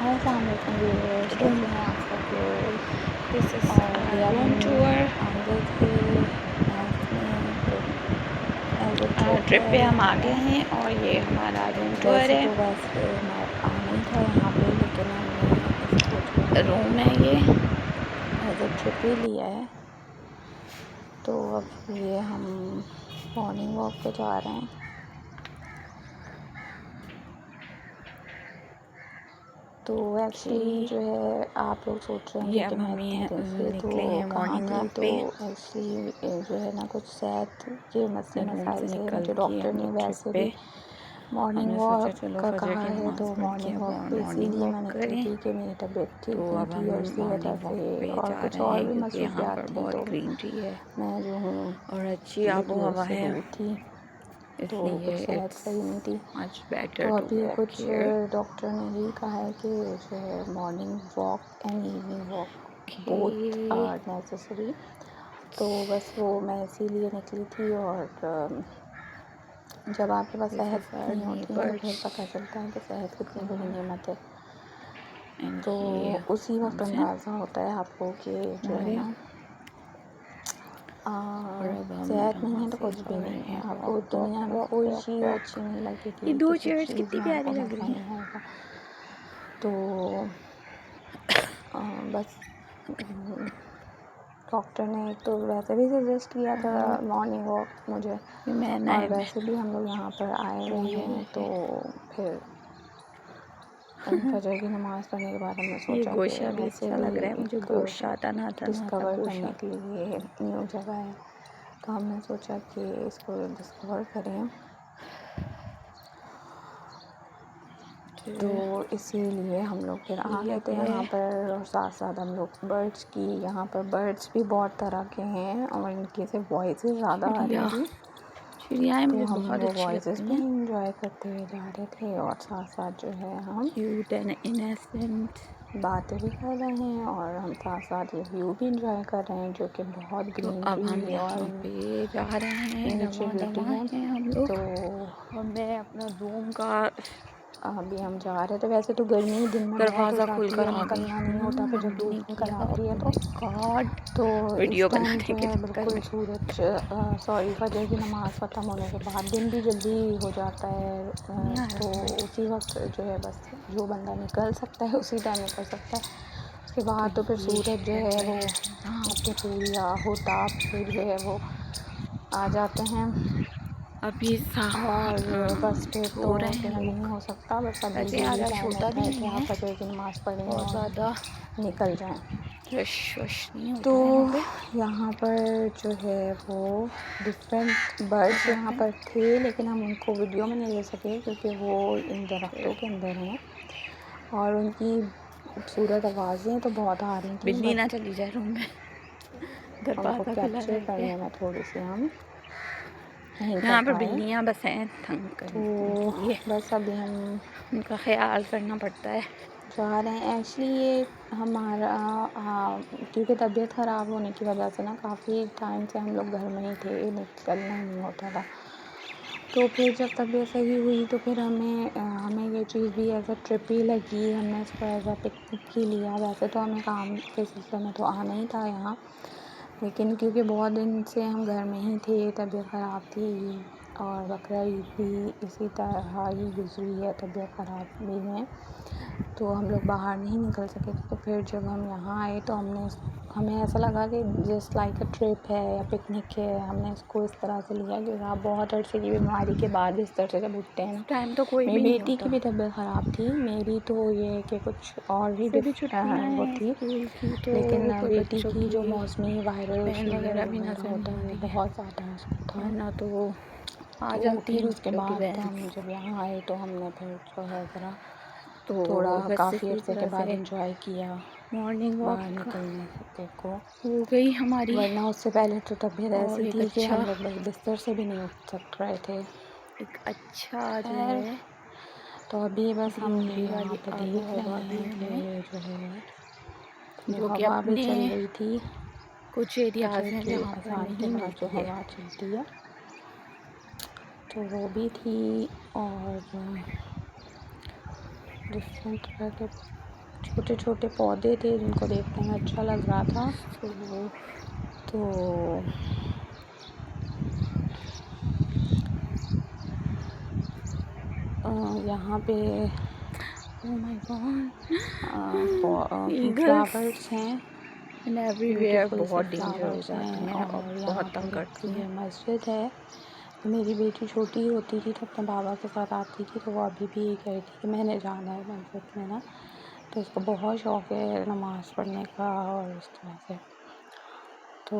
अस्सलाम वालेकुम व्यूअर्स, कैसे हैं आप सब लोग। दिस इज और ये रूम हम टूर। आए थे मैथ में, तो एज अ ट्रिप ट्रिप है पे हम आ यहाँ गए पर। हैं और ये हमारा रूम टूर वैसे है। तो वैसे हमारा आना ही था यहाँ पे, लेकिन हमने इसको जो है रूम है ये। एज अ ट्रिप ही लिया है। तो अब ये हम मॉर्निंग वॉक पे जा रहे हैं। तो एक्चुअली जो है आप लोग सोच रहे ये होंगे कि अब मैं हम इतने दिन से तो निकले हैं कहाँ मॉर्निंग थी। वॉक तो पे। एक्चुअली जो है ना कुछ सेहत के रूम मसाइल से थे। निकल मुझे के डॉक्टर हम ने लोग ट्रिप वैसे पे भी मॉर्निंग हमने सोचा वॉक चलो का फजर कहा की है, नमाज़ तो पढ़ के मॉर्निंग अब वॉक पे मॉर्निंग इसीलिए वॉक मैं निकली करें। थी कि मेरी तबीयत ठीक तो नहीं अब थी हम और इसकी वजह मॉर्निंग वॉक से पे और जा कुछ रहे और हैं भी क्योंकि यहाँ मसरूफियात पर थी। बहुत तो ग्रीनरी है मैं जो हूँ और अच्छी आबो लेट हवा से है, हुई थी, तो कुछ इसलिए सेहत इट्स सही नहीं थी। मच बेटर तो टू अभी वॉक कुछ हियर। डॉक्टर ने यही कहा है कि जो है morning walk and evening walk both are necessary. तो बस वो मैं इसीलिए निकली थी। और जब आपके पास दिस सेहत इज आवर नहीं होती है तो फिर नेबर्स पता चलता है कि सेहत कितनी बड़ी कार नेमत है। एंड तो ये उसी वक्त हमसे अंदाज़ा होता है आपको कि जो है हमारे। ना और अब हम सेहत नहीं यहाँ है तो से कुछ भी जा रहे नहीं है। हैं आपको वॉक वॉक दुनिया में वॉक कोई वॉक चीज़ वॉक। अच्छी नहीं ये लगेगी, दो किसी चेयर्स चीज़ कितनी में प्यारी आपको लग मज़ा रही नहीं हैं। आएगा। तो बस डॉक्टर ने तो वैसे भी सजेस्ट किया था मॉर्निंग वॉक मुझे। ये मैन और आए हुए वैसे भी हम लोग यहाँ पर आए तो हुए ये हैं, तो फिर फजर की नमाज़ पढ़ने के बाद हमने ये सोचा कि गोशा भी वैसे अच्छा भी लग रहा है मुझे। एक गोशा आता ना डिस्कवर करने गोशा। के लिए न्यू जगह है, तो हमने सोचा कि इसको डिस्कवर करें। तो इसीलिए हम लोग फिर आ गए थे यहाँ पर। और साथ साथ हम लोग बर्ड्स की, यहाँ पर बर्ड्स भी बहुत तरह के हैं और इनकी से वॉइसेस ज़्यादा आ रही थी। चिड़ियाएँ तो मुझे हम बहुत वो अच्छी वॉइसेस लगती भी हैं। इंजॉय करते हुए जा रहे थे और साथ साथ जो है हम क्यूट एंड इनोसेंट। बातें भी कर रहे हैं और हम साथ साथ ये व्यू भी इंजॉय कर रहे हैं, जो कि बहुत तो अब हम ग्रीनरी यहाँ और पे जा रहे हैं, नेचर रवां ब्यूटी दवां है। हैं हम लोग। तो और मैं अपना रूम का अभी हम जा रहे थे। वैसे तो गर्मी दिन में बहुत हो दरवाज़ा खोल जाती कर है, आ गई निकलना नहीं होता, हूँ। फिर जब मम्मी ने धूप निकल किया आती है ओ माय गॉड तो इस वीडियो टाइम बनाने जो के है चक्कर बिल्कुल में। सूरज सॉरी फजर की नमाज़ ख़त्म होने के बाद दिन भी जल्दी हो जाता है। नहीं आ तो रहा उसी वक्त जो है बस जो बंदा निकल सकता है उसी टाइम निकल सकता है। उसके बाद तो फिर ये सूरज जो है वो हाँ, अपनी पूरी होताब से जो है वो आ जाते हैं। अभी और बस फिर तो सो रहे जो हैं है नहीं लोग। हो सकता। बस अभी वैसे यही आज टाइम छोटा होता भी है कि नहीं आप है, फजर की नमाज़ पढ़ें बहुत और ज़्यादा निकल जाएं। रश वश नहीं तो होता है यहाँ पे। यहाँ पर जो है वो डिफरेंट बर्ड्स यहाँ पर थे, लेकिन हम उनको वीडियो में नहीं ले सके क्योंकि वो इन दरख्तों के अंदर हैं और उनकी खूबसूरत आवाज़ें तो बहुत आ रही थी, बिल्ली ना बट चली जाए रूम में। उनको दरवाज़ा खुला कैप्चर रखे। करने में थोड़ी सी हम नहीं कर यहाँ पर पाए। बिल्लियाँ बस हैं तंग तो करने के लिए, बस अभी हम उनका ख्याल करना पड़ता है। जा रहे हैं। एक्चुअली ये हमारा क्योंकि तबीयत ख़राब होने की वजह से ना काफ़ी टाइम से हम लोग घर में ही थे, निकलना नहीं होता था। तो फिर जब तबीयत सही हुई तो फिर हमें ये चीज़ भी एज़ अ ट्रिप ही लगी। हमने इसको एज़ अ पिकनिक ही लिया। वैसे तो हमें काम के सिलसिले में तो आना ही था यहाँ, लेकिन क्योंकि बहुत दिन से हम घर में ही थे, तबीयत ख़राब थी और बकरा ईद भी इसी तरह ही गुजरी है तबीयत ख़राबी में, तो हम लोग बाहर नहीं निकल सके थे। तो फिर जब हम यहाँ आए तो हमें ऐसा लगा कि जस्ट लाइक अ ट्रिप है या पिकनिक है। हमने इसको इस तरह से लिया कि आप बहुत अरसे की बीमारी के बाद इस तरह से जब उठते हैं ना। टाइम तो कोई मेरी भी नहीं बेटी की होता। भी तबीयत ख़राब थी, मेरी तो ये है कि कुछ और भी से भी छुट्टियाँ वो हैं थी, स्कूल की, तो लेकिन कोई बेटी बच्चों की जो की मौसमी वायरल बहन वगैरह भी फीवर नज़र होता नहीं आ है वो रही है, बहुत ज़्यादा उसको था। वरना तो वो आ तो जाती फिर हैं उसके बच्चों की बाद बहन। हम जब यहाँ आए तो हमने फिर जो है ज़रा तो थोड़ा बस काफ़ी इसी अरसे के तरह बाद से इंजॉय किया मॉर्निंग बाहर वॉक निकलने को। हो गई हमारी। वरना उससे पहले तो तबीयत और ऐसी एक थी कि अच्छा हम लोग बस बिस्तर से भी नहीं उठ सक रहे थे। जो खैर, है तो अभी बस हम ये ग्रीनरी यहाँ वाली पे आबो देख रहे हवा भी हैं कि हमें, जो है वो जो कि हवा भी अपने चल रही थी। कुछ एरियाज़ फजर हैं के जहाँ पर अज़ान के नहीं बाद जो मिलती है। हवा चलती है तो वो भी थी। और डिफरेंट तरह के छोटे छोटे पौधे थे जिनको देखने में अच्छा लग रहा था। तो यहाँ पे ओह माय गॉड, फ्लावर्स हैं, एंड एवरीवेयर ब्यूटीफुल से बहुत डेंजर हो फ्लावर्स जाती हैं। हैं और और यहाँ बहुत तंग पर करती ये हैं। मस्जिद है। मेरी बेटी छोटी होती थी तो अपने बाबा के साथ आती थी, तो वो अभी भी ये कह रही थी कि मैंने जाना है मस्जिद में ना। तो उसको बहुत शौक़ है नमाज़ पढ़ने का और इस तरह से। तो